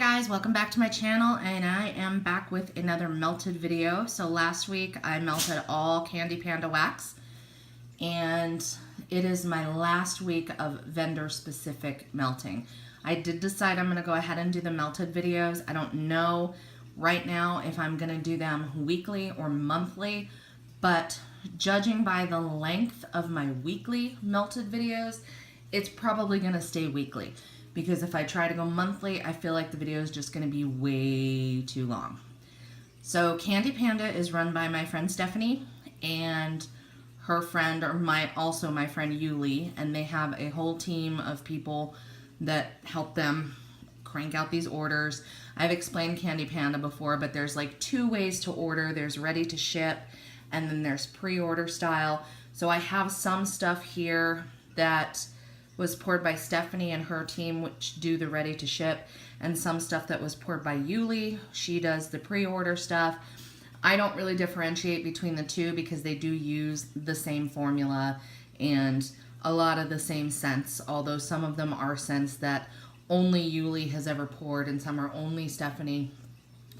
guys, welcome back to my channel, and I am back with another melted video. So last week I melted all Candy Panda wax, and it is my last week of vendor specific melting. I did decide I'm going to go ahead and do the melted videos. I don't know right now if I'm going to do them weekly or monthly, but judging by the length of my weekly melted videos, it's probably going to stay weekly. Because if I try to go monthly, I feel like the video is just going to be way too long. So Candy Panda is run by my friend Stephanie and her friend, or also my friend Yuli, and they have a whole team of people that help them crank out these orders. I've explained Candy Panda before, but there's like two ways to order. There's ready to ship, and then there's pre-order style. So I have some stuff here that was poured by Stephanie and her team, which do the ready to ship, and some stuff that was poured by Yuli. She does the pre-order stuff. I don't really differentiate between the two because they do use the same formula and a lot of the same scents, although some of them are scents that only Yuli has ever poured and some are only Stephanie,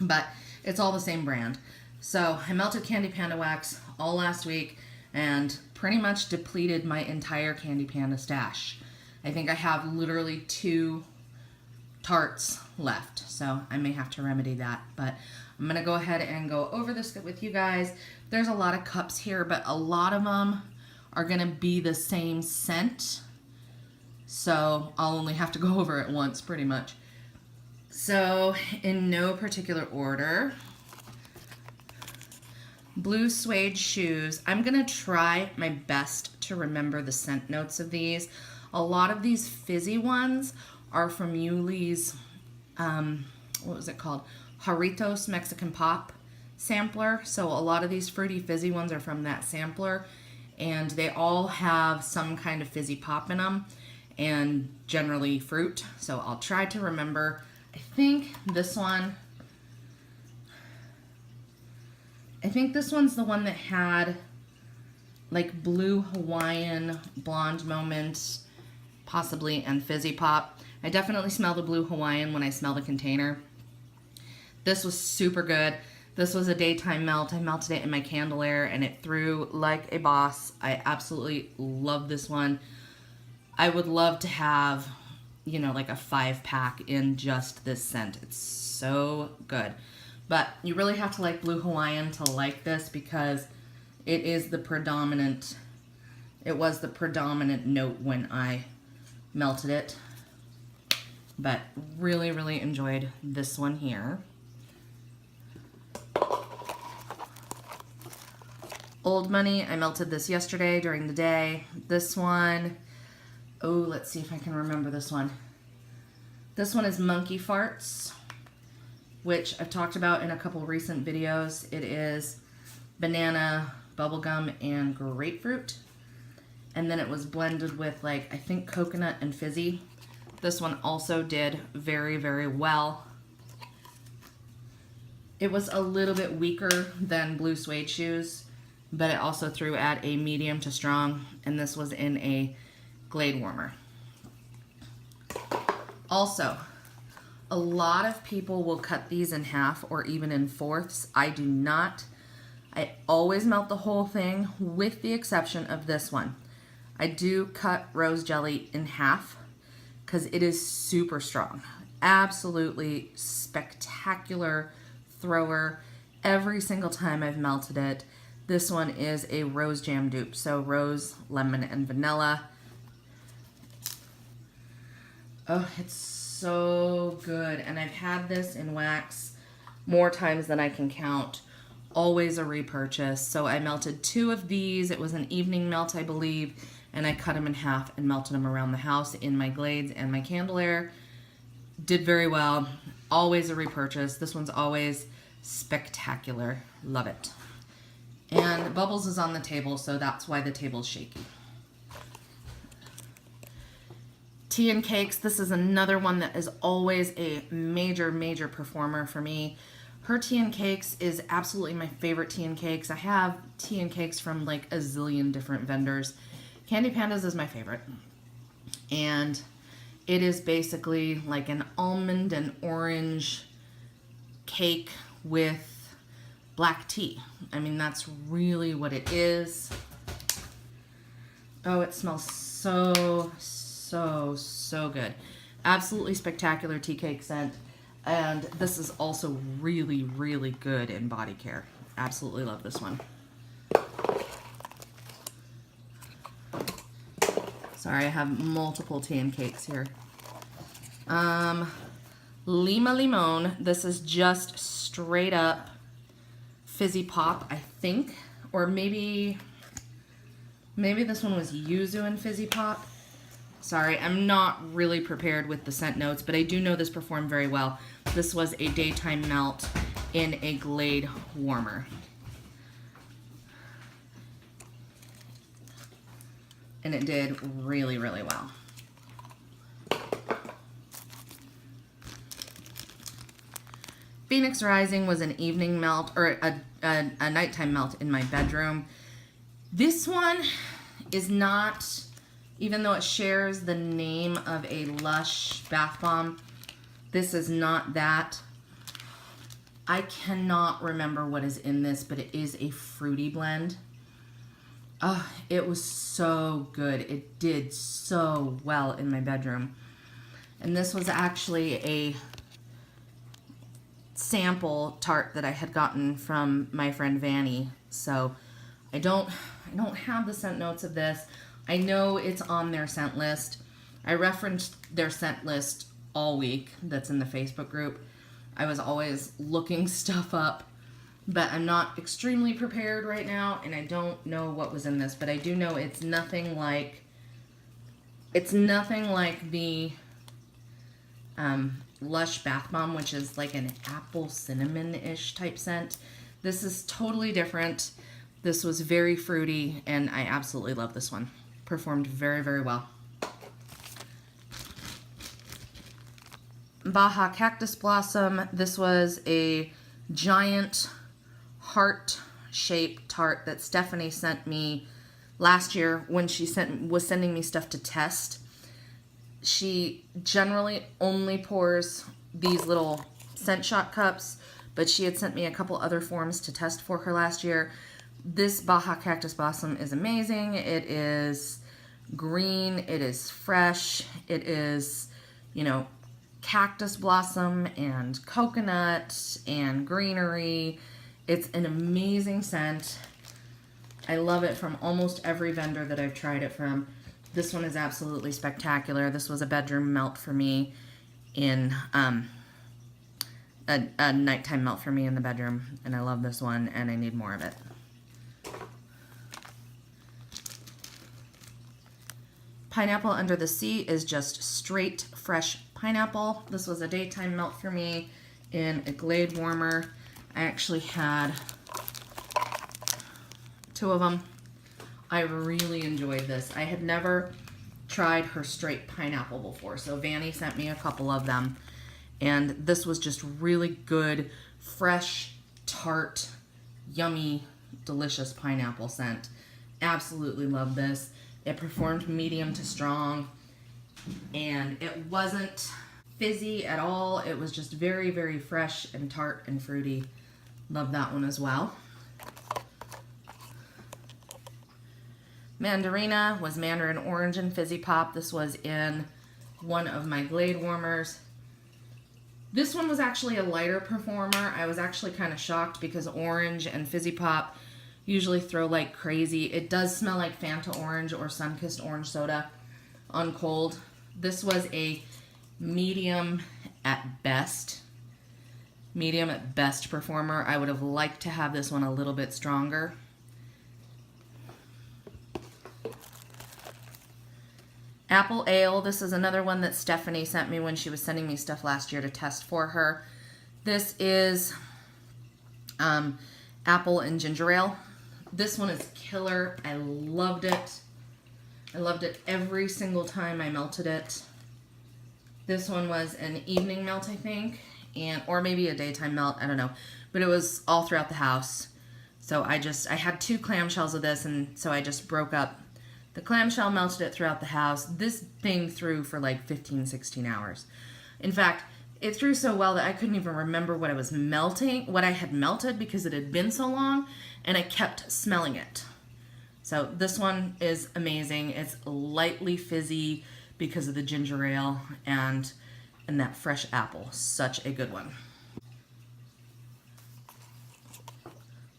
but it's all the same brand. So I melted Candy Panda wax all last week and pretty much depleted my entire Candy Panda stash. I think I have literally 2 tarts left, so I may have to remedy that, but I'm going to go ahead and go over this with you guys. There's a lot of cups here, but a lot of them are going to be the same scent, so I'll only have to go over it once pretty much. So in no particular order, blue suede shoes. I'm going to try my best to remember the scent notes of these. A lot of these fizzy ones are from Yuli's, what was it called? Jarritos Mexican Pop sampler. So a lot of these fruity fizzy ones are from that sampler, and they all have some kind of fizzy pop in them and generally fruit. So I'll try to remember. I think this one's the one that had like blue Hawaiian, blonde moments, possibly, and fizzy pop. I definitely smell the blue Hawaiian when I smell the container. This was super good. This was a daytime melt. I melted it in my candle air and it threw like a boss. I absolutely love this one. I would love to have, you know, like a 5-pack in just this scent. It's so good. But you really have to like blue Hawaiian to like this because it is the predominant, it was the predominant note when I melted it. But really, really enjoyed this one here. Old Money, I melted this yesterday during the day. This one, oh, let's see if I can remember this one. This one is Monkey Farts, which I've talked about in a couple recent videos. It is banana, bubblegum, and grapefruit. And then it was blended with, like, I think coconut and fizzy. This one also did very, very well. It was a little bit weaker than Blue Suede Shoes, but it also threw at a medium to strong, and this was in a Glade Warmer. Also, a lot of people will cut these in half or even in fourths. I do not. I always melt the whole thing with the exception of this one. I do cut rose jelly in half because it is super strong. Absolutely spectacular thrower. Every single time I've melted it. This one is a rose jam dupe. So rose, lemon, and vanilla. Oh, it's so good. And I've had this in wax more times than I can count. Always a repurchase. So I melted 2 of these. It was an evening melt, I believe, and I cut them in half and melted them around the house in my Glades and my candle air. Did very well. Always a repurchase. This one's always spectacular. Love it. And Bubbles is on the table, so that's why the table's shaky. Tea and Cakes. This is another one that is always a major, major performer for me. Her Tea and Cakes is absolutely my favorite Tea and Cakes. I have Tea and Cakes from like a zillion different vendors. Candy Panda's is my favorite. And It is basically like an almond and orange cake with black tea. I mean, that's really what it is. Oh, it smells so, so, so good. Absolutely spectacular tea cake scent. And this is also really, really good in body care. Absolutely love this one. Sorry, I have multiple tea and cakes here. Lima Limon. This is just straight up fizzy pop, I think. Or maybe this one was yuzu and fizzy pop. Sorry, I'm not really prepared with the scent notes, but I do know this performed very well. This was a daytime melt in a Glade warmer. And it did really, really well. Phoenix Rising was an evening melt, or a nighttime melt in my bedroom. This one is not, even though it shares the name of a Lush bath bomb, this is not that. I cannot remember what is in this, but it is a fruity blend. Oh, it was so good. It did so well in my bedroom. And this was actually a sample tart that I had gotten from my friend Vanny. So I don't have the scent notes of this. I know it's on their scent list. I referenced their scent list all week that's in the Facebook group. I was always looking stuff up, but I'm not extremely prepared right now, and I don't know what was in this, but I do know it's nothing like the Lush Bath Bomb, which is like an apple cinnamon-ish type scent. This is totally different. This was very fruity, and I absolutely love this one. Performed very, very well. Baja Cactus Blossom. This was a giant heart-shaped tart that Stephanie sent me last year when she was sending me stuff to test. She generally only pours these little scent shot cups, but she had sent me a couple other forms to test for her last year. This Baja Cactus Blossom is amazing. It is green, it is fresh, it is, you know, cactus blossom and coconut and greenery. It's an amazing scent. I love it from almost every vendor that I've tried it from. This one is absolutely spectacular. This was a bedroom melt for me in a nighttime melt for me in the bedroom, and I love this one, and I need more of it. Pineapple Under the Sea is just straight fresh pineapple. This was a daytime melt for me in a Glade warmer. I actually had 2 of them. I really enjoyed this. I had never tried her straight pineapple before, so Vanny sent me a couple of them. And this was just really good, fresh, tart, yummy, delicious pineapple scent. Absolutely love this. It performed medium to strong, and it wasn't fizzy at all. It was just very, very fresh and tart and fruity. Love that one as well. Mandarina was mandarin orange and fizzy pop. This was in one of my Glade warmers. This one was actually a lighter performer. I was actually kind of shocked because orange and fizzy pop usually throw like crazy. It does smell like Fanta orange or Sunkissed orange soda on cold. This was a medium at best. Medium at best performer. I would have liked to have this one a little bit stronger. Apple Ale. This is another one that Stephanie sent me when she was sending me stuff last year to test for her. This is apple and ginger ale. This one is killer. I loved it. I loved it every single time I melted it. This one was an evening melt, I think, or maybe a daytime melt. I don't know. But it was all throughout the house. So I had 2 clamshells of this, and so I just broke up The clamshell melted it throughout the house. This thing threw for like 15, 16 hours. In fact, it threw so well that I couldn't even remember what I was melting, what I had melted because it had been so long, and I kept smelling it. So this one is amazing. It's lightly fizzy because of the ginger ale and that fresh apple. Such a good one.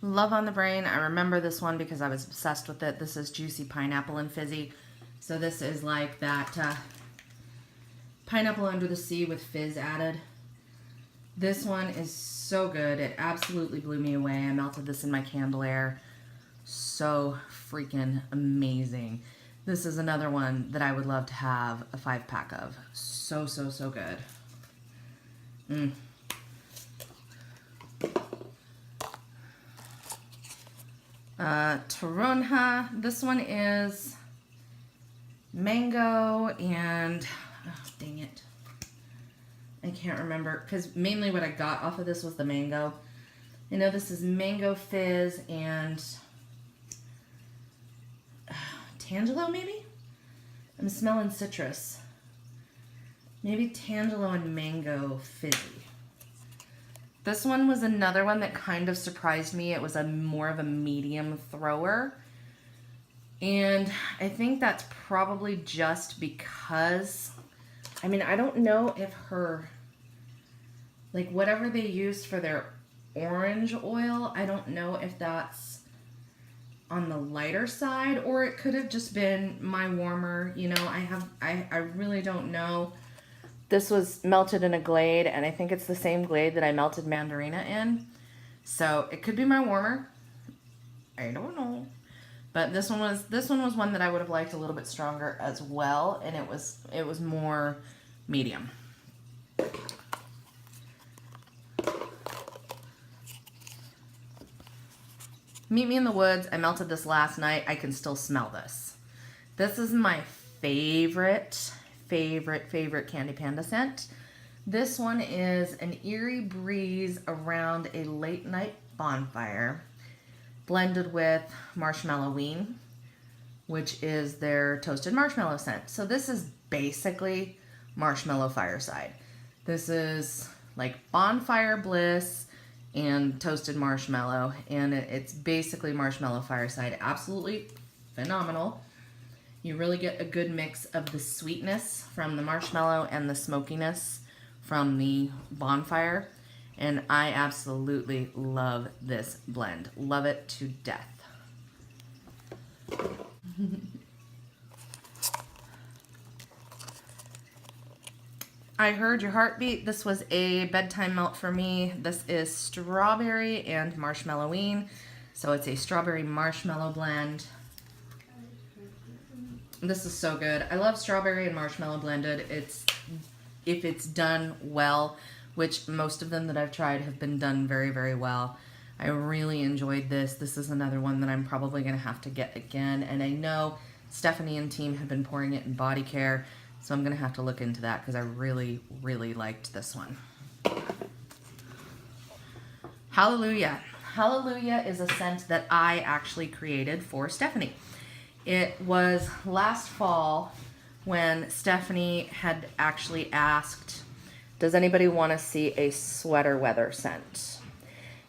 Love on the Brain. I remember this one because I was obsessed with it. This is juicy pineapple and fizzy. So this is like that pineapple under the sea with fizz added. This one is so good. It absolutely blew me away. I melted this in my candle air. So freaking amazing. This is another one that I would love to have a 5-pack of. So, so, so good. Toronja. This one is mango and, oh, dang it. I can't remember, because mainly what I got off of this was the mango. I know this is mango fizz and Tangelo, maybe? I'm smelling citrus. Maybe Tangelo and mango fizzy. This one was another one that kind of surprised me. It was more of a medium thrower. And I think that's probably just because, I mean, I don't know if her, like whatever they used for their orange oil, I don't know if that's on the lighter side, or it could have just been my warmer. You know, I really don't know. This was melted in a Glade, and I think it's the same Glade that I melted Mandarina in. So it could be my warmer. I don't know. But this one was one that I would have liked a little bit stronger as well, and it was more medium. Meet Me in the Woods. I melted this last night. I can still smell this. This is my favorite Candy Panda scent. This one is an eerie breeze around a late night bonfire, blended with Marshmalloween, which is their toasted marshmallow scent. So this is basically Marshmallow Fireside. This is like Bonfire Bliss and toasted marshmallow, and it's basically Marshmallow Fireside. Absolutely phenomenal. You really get a good mix of the sweetness from the marshmallow and the smokiness from the bonfire. And I absolutely love this blend. Love it to death. I Heard Your Heartbeat. This was a bedtime melt for me. This is strawberry and marshmalloween. So it's a strawberry marshmallow blend. This is so good. I love strawberry and marshmallow blended. If it's done well, which most of them that I've tried have been done very, very well. I really enjoyed this. This is another one that I'm probably going to have to get again. And I know Stephanie and team have been pouring it in body care, so I'm going to have to look into that because I really, really liked this one. Hallelujah. Hallelujah is a scent that I actually created for Stephanie. It was last fall when Stephanie had actually asked, does anybody want to see a sweater weather scent?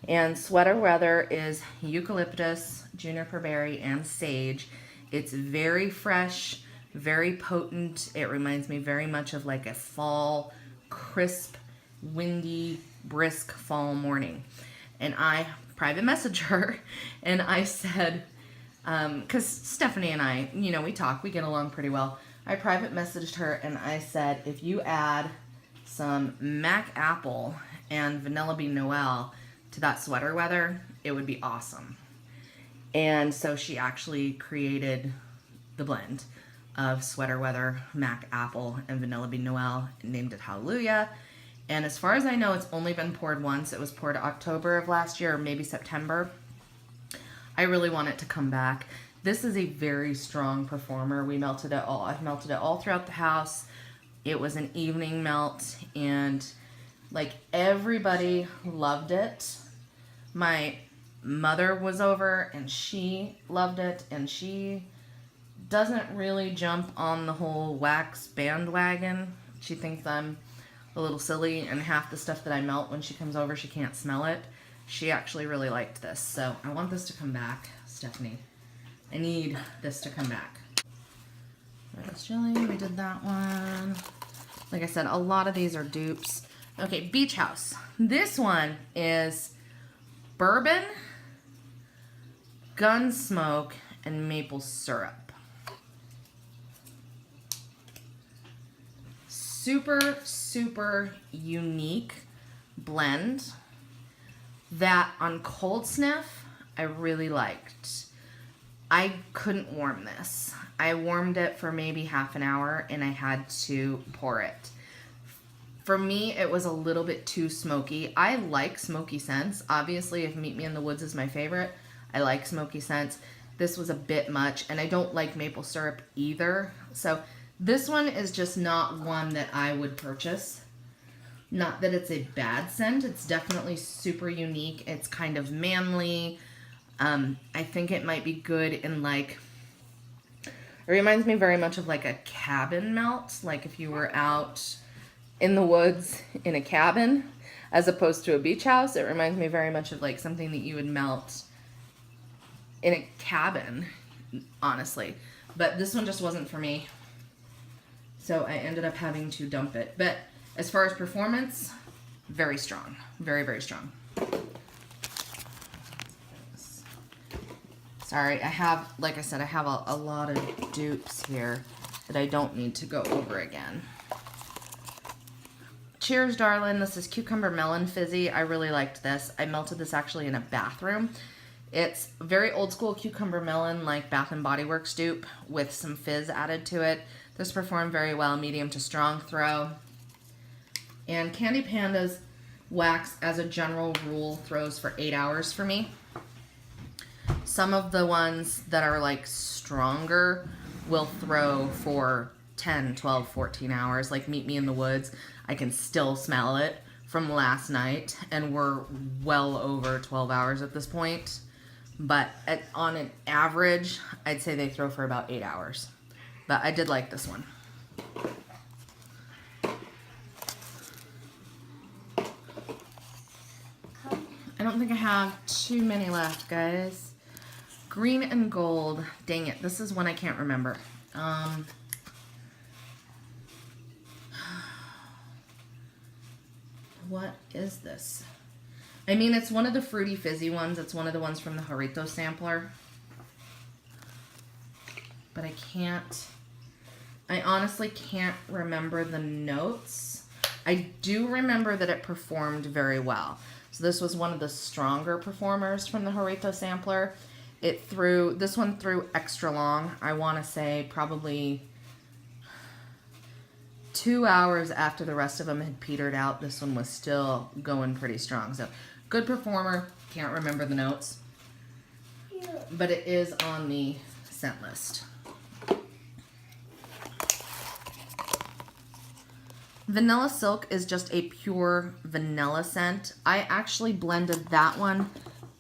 And sweater weather is eucalyptus, juniper berry, and sage. It's very fresh, very potent. It reminds me very much of like a fall, crisp, windy, brisk fall morning. And I private messaged her and I said, because Stephanie and I, you know, we talk, we get along pretty well. I private messaged her and I said, if you add some Mac Apple and Vanilla Bean Noel to that sweater weather, it would be awesome. And so she actually created the blend of sweater weather, Mac Apple, and Vanilla Bean Noel and named it Hallelujah. And as far as I know, it's only been poured once. It was poured October of last year, or maybe September. I really want it to come back. This is a very strong performer. We melted it all. I've melted it all throughout the house. It was an evening melt, and like everybody loved it. My mother was over, and she loved it, and she doesn't really jump on the whole wax bandwagon. She thinks I'm a little silly, and half the stuff that I melt when she comes over, she can't smell it. She actually really liked this, so I want this to come back, Stephanie. I need this to come back. Rose jelly, we did that one. Like I said, a lot of these are dupes. Okay, Beach House. This one is bourbon, Gunsmoke, and maple syrup. Super, super unique blend that on cold sniff, I really liked. I couldn't warm this. I warmed it for maybe half an hour and I had to pour it. For me, it was a little bit too smoky. I like smoky scents. Obviously, if Meet Me in the Woods is my favorite, I like smoky scents. This was a bit much, and I don't like maple syrup either. So this one is just not one that I would purchase. Not that it's a bad scent. It's definitely super unique. It's kind of manly. I think it might be good in like, it reminds me very much of like a cabin melt. Like if you were out in the woods in a cabin as opposed to a beach house. It reminds me very much of like something that you would melt in a cabin, honestly. But this one just wasn't for me. So I ended up having to dump it. But as far as performance, very strong. Very, very strong. Sorry, I have, like I said, I have a lot of dupes here that I don't need to go over again. Cheers, darling. This is Cucumber Melon Fizzy. I really liked this. I melted this actually in a bathroom. It's very old school cucumber melon, like Bath and Body Works dupe with some fizz added to it. This performed very well, medium to strong throw. And Candy Panda's wax, as a general rule, throws for 8 hours for me. Some of the ones that are like stronger will throw for 10, 12, 14 hours. Like Meet Me in the Woods, I can still smell it from last night, and we're well over 12 hours at this point. But on an average, I'd say they throw for about 8 hours. But I did like this one. I don't think I have too many left, guys. Green and gold. Dang it, this is one I can't remember. What is this? I mean, it's one of the fruity fizzy ones. It's one of the ones from the Jarrito sampler. But I honestly can't remember the notes. I do remember that it performed very well. So this was one of the stronger performers from the Jarrito sampler. This one threw extra long. I want to say probably 2 hours after the rest of them had petered out. This one was still going pretty strong. So good performer. Can't remember the notes. But it is on the scent list. Vanilla Silk is just a pure vanilla scent. I actually blended that one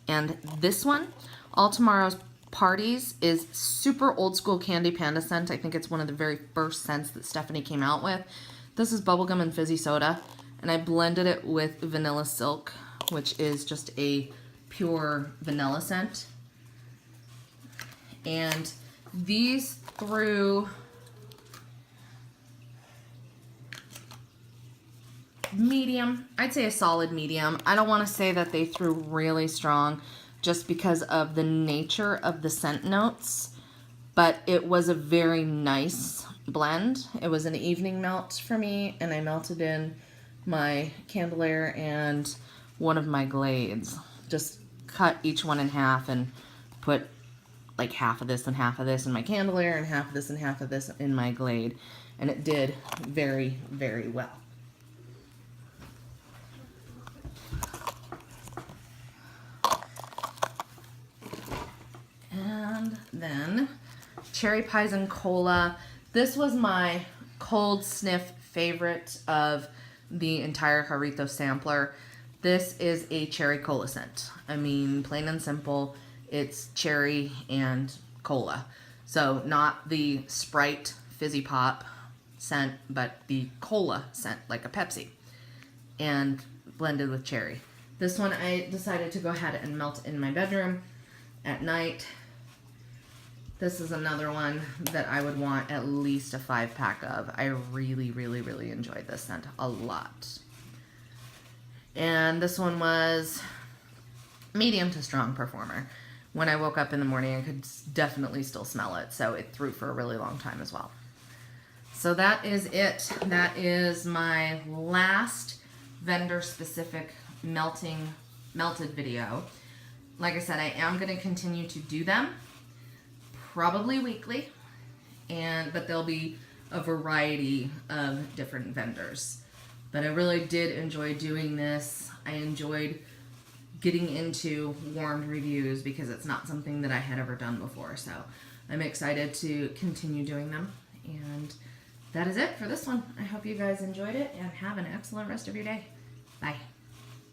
and this one. All Tomorrow's Parties is super old school Candy Panda scent. I think it's one of the very first scents that Stephanie came out with. This is bubblegum and fizzy soda, and I blended it with Vanilla Silk, which is just a pure vanilla scent. And these threw medium. I'd say a solid medium. I don't want to say that they threw really strong just because of the nature of the scent notes, but it was a very nice blend. It was an evening melt for me, and I melted in my Candelier and one of my Glades. Just cut each one in half and put like half of this and half of this in my Candelier and half of this and half of this in my Glade, and it did very, very well. And then Cherry Pies and Cola. This was my cold sniff favorite of the entire Jarrito sampler. This is a cherry cola scent. I mean, plain and simple, it's cherry and cola. So not the Sprite Fizzy Pop scent, but the cola scent, like a Pepsi, and blended with cherry. This one I decided to go ahead and melt in my bedroom at night. This is another one that I would want at least a 5-pack of. I really, really, really enjoyed this scent a lot. And this one was medium to strong performer. When I woke up in the morning, I could definitely still smell it, so it threw for a really long time as well. So that is it. That is my last vendor-specific melted video. Like I said, I am going to continue to do them, probably weekly, but there'll be a variety of different vendors. But I really did enjoy doing this. I enjoyed getting into warmed reviews because it's not something that I had ever done before. So I'm excited to continue doing them. And that is it for this one. I hope you guys enjoyed it and have an excellent rest of your day. Bye.